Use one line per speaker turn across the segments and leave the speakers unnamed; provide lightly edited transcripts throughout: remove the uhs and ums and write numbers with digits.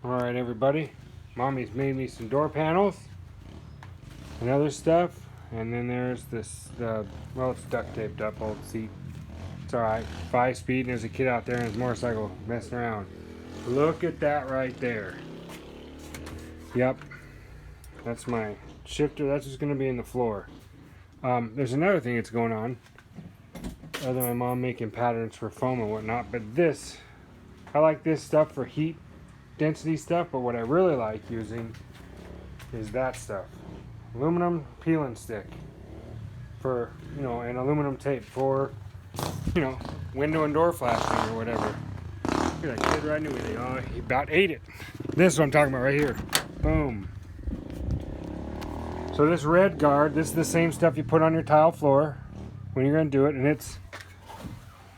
Alright everybody, Mommy's made me some door panels and other stuff, and then there's this, well, it's duct taped up, old seat. It's alright, 5-speed, and there's a kid out there in his motorcycle messing around. Look at that right there. Yep, that's my shifter. That's what's going to be in the floor. There's another thing that's going on, other than my mom making patterns for foam and whatnot, but this, I like this stuff for heat density stuff, but what I really like using is that stuff. Aluminum peel and stick for, and aluminum tape for, window and door flashing or whatever. Look at that kid riding with it. Oh, he about ate it. This is what I'm talking about right here. Boom. So this red guard, this is the same stuff you put on your tile floor when you're going to do it, and it's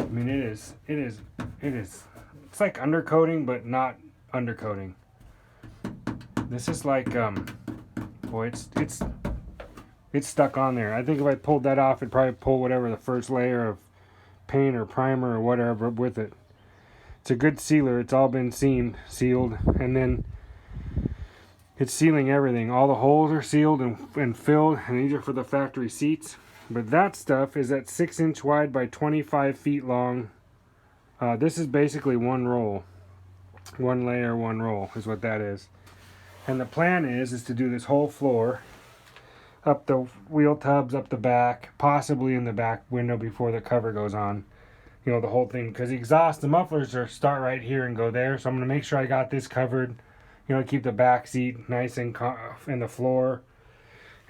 it's like undercoating, but not undercoating. This is like, boy, it's stuck on there. I think if I pulled that off, it'd probably pull whatever the first layer of paint or primer or whatever with it. It's a good sealer. It's all been sealed, and then it's sealing everything. All the holes are sealed and filled, and these are for the factory seats. But that stuff is at 6-inch wide by 25 feet long. This is basically one roll. One layer, one roll is what that is. And the plan is to do this whole floor, up the wheel tubs, up the back, possibly in the back window before the cover goes on. The whole thing, because the mufflers start right here and go there. So I'm going to make sure I got this covered. Keep the back seat nice and the floor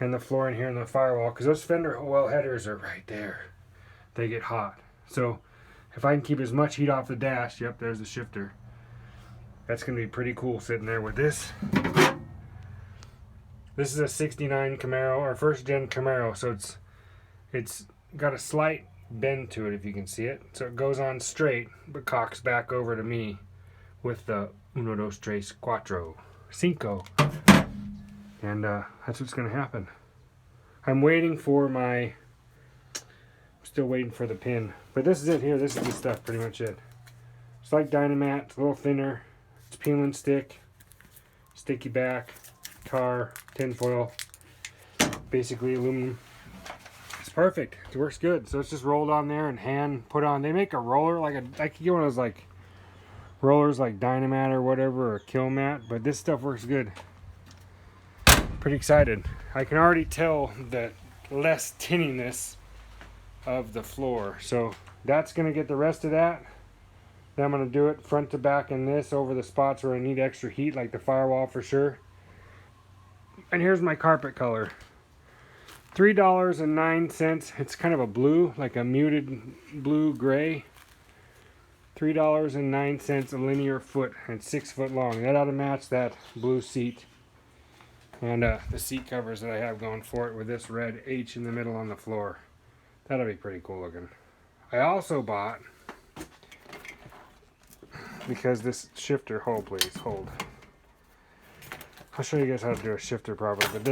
in here in the firewall, because those fender well headers are right there. They get hot. So if I can keep as much heat off the dash, yep, there's the shifter. That's going to be pretty cool sitting there with this. This is a 69 Camaro, or first gen Camaro, so it's got a slight bend to it, if you can see it. So it goes on straight, but cocks back over to me with the uno, dos, tres, cuatro, cinco. And that's what's going to happen. I'm still waiting for the pin. But this is it here. This is the stuff, pretty much it. It's like Dynamat. It's a little thinner. It's peel and stick. Sticky back. Tar. Tinfoil. Basically aluminum. It's perfect. It works good. So it's just rolled on there and hand put on. They make a roller, I could get one of those rollers like Dynamat or whatever, or Kilmat. But this stuff works good. Pretty excited. I can already tell the less tinniness of the floor. So that's going to get the rest of that. Then I'm going to do it front to back in this over the spots where I need extra heat, like the firewall for sure. And here's my carpet color. $3.09. It's kind of a blue, like a muted blue gray. $3.09 a linear foot, and 6 foot long. That ought to match that blue seat. And the seat covers that I have going for it with this red H in the middle on the floor. That'll be pretty cool looking. I also bought, because this shifter, hold please, hold. I'll show you guys how to do a shifter properly. But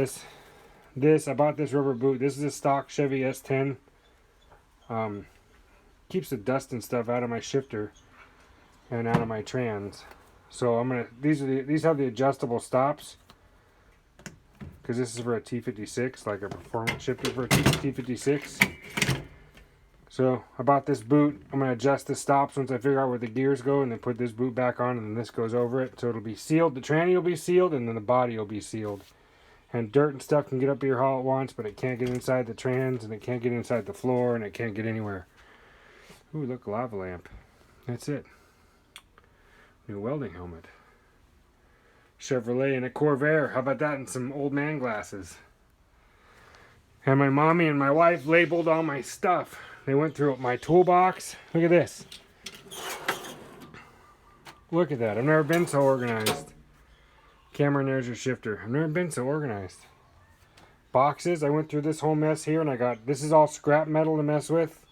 I bought this rubber boot. This is a stock Chevy S10. Keeps the dust and stuff out of my shifter and out of my trans. So these have the adjustable stops, because this is for a T56, like a performance shifter for a T56. So I bought this boot. I'm going to adjust the stops once I figure out where the gears go, and then put this boot back on, and then this goes over it. So it'll be sealed. The tranny will be sealed, and then the body will be sealed. And dirt and stuff can get up here all at once, but it can't get inside the trans, and it can't get inside the floor, and it can't get anywhere. Ooh, look, lava lamp. That's it. New welding helmet. Chevrolet and a Corvair. How about that? And some old man glasses. And my mommy and my wife labeled all my stuff. They went through my toolbox. Look at this. Look at that. I've never been so organized. Cameron, there's your shifter. I've never been so organized. Boxes. I went through this whole mess here, and I got, this is all scrap metal to mess with.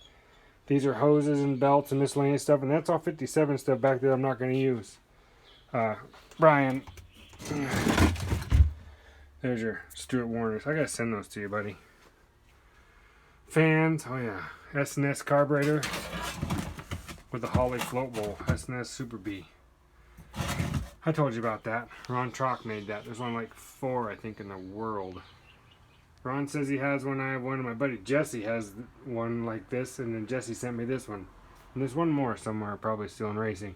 These are hoses and belts and miscellaneous stuff, and that's all 57 stuff back there I'm not going to use. Brian. There's your Stuart Warners. I gotta send those to you, buddy. Fans. Oh yeah. S&S carburetor with the Holley float bowl. S&S Super B. I told you about that. Ron Trock made that. There's one like 4, I think, in the world. Ron says he has one. I have one. And my buddy Jesse has one like this. And then Jesse sent me this one. And there's one more somewhere, probably still in racing.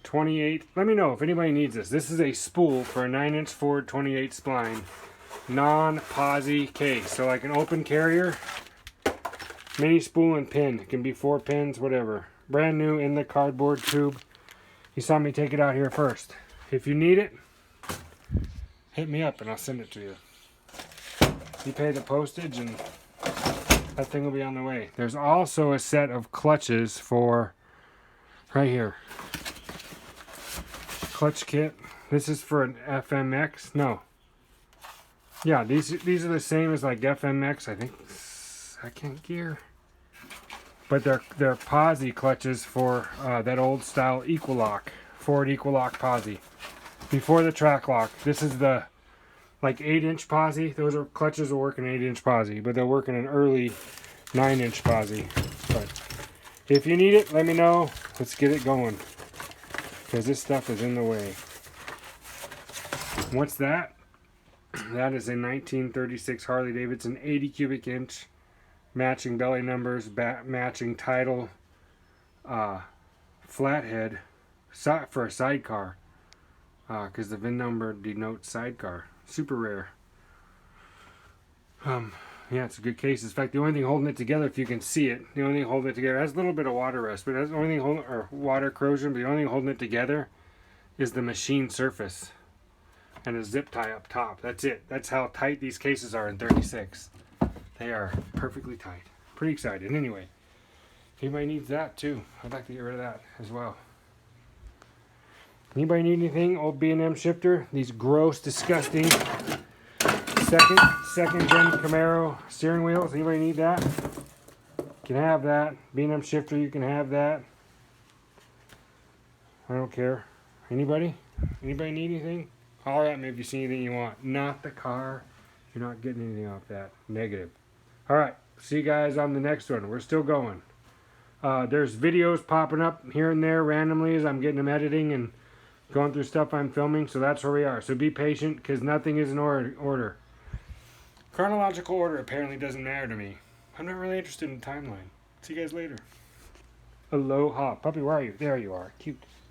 28. Let me know if anybody needs this. This is a spool for a 9-inch Ford 28 spline. Non-posi case. So like an open carrier. Mini spool and pin. It can be 4 pins, whatever. Brand new in the cardboard tube. He saw me take it out here first. If you need it, hit me up and I'll send it to you. You pay the postage and that thing will be on the way. There's also a set of clutches for right here. Clutch kit. This is for an FMX. No. Yeah, these are the same as like FMX. I think second gear. But they're posi clutches for that old style Equilock, Ford Equilock posi. Before the track lock. This is the like 8-inch posi. Those are clutches will work in 8-inch posi, but they'll work in an early 9-inch posi. But if you need it, let me know. Let's get it going, because this stuff is in the way. What's that? That is a 1936 Harley Davidson 80 cubic inch. Matching belly numbers, matching title, flathead for a sidecar, because the VIN number denotes sidecar. Super rare. Yeah, it's a good case. In fact, the only thing holding it together, if you can see it, the only thing holding it together, it has a little bit of water rust, but that's the only thing holding, or water corrosion, but the only thing holding it together is the machine surface and a zip tie up top. That's it. That's how tight these cases are in 36. They are perfectly tight. Pretty excited. Anyway, if anybody needs that too, I'd like to get rid of that as well. Anybody need anything? Old B&M shifter. These gross, disgusting second gen Camaro steering wheels. Anybody need that? You can have that. B&M shifter, you can have that. I don't care. Anybody? Anybody need anything? Holler at me if you see anything you want. Not the car. You're not getting anything off that. Negative. All right. See you guys on the next one. We're still going. There's videos popping up here and there randomly as I'm getting them editing and going through stuff I'm filming. So that's where we are. So be patient, because nothing is in order. Chronological order apparently doesn't matter to me. I'm not really interested in the timeline. See you guys later. Aloha. Puppy, where are you? There you are. Cute.